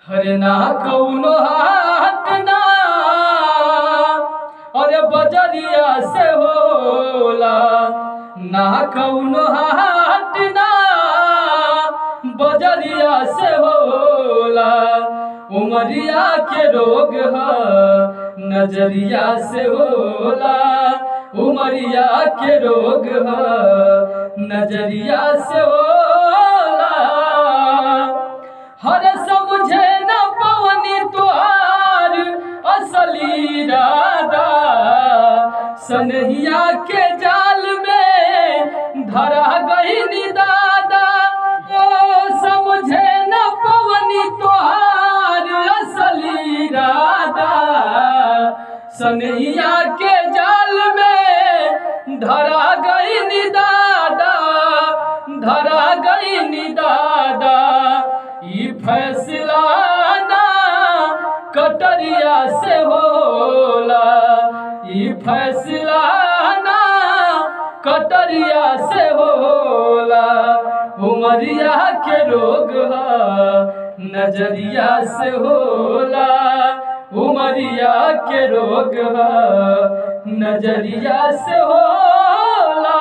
हरे ना कौनो हटना और बजरिया से होला, ना कौनो हटना बजरिया से होला। उमरिया के रोग है नजरिया से होला, उमरिया के रोग है नजरिया से होला। हर समझे न पवनी तुहार असली इरादा, सनहिया के जाल में धरा गई निदादा। ओ समझे न पवनी तुहार असली इरादा, सनहिया के जाल में धरा गई निदादा, धरा गई निदादा। ई फैसला ना कटरिया से होला, ई फैसला ना कटरिया से होला। उमरिया के रोग है नजरिया से होला, उमरिया के रोग है नजरिया से होला।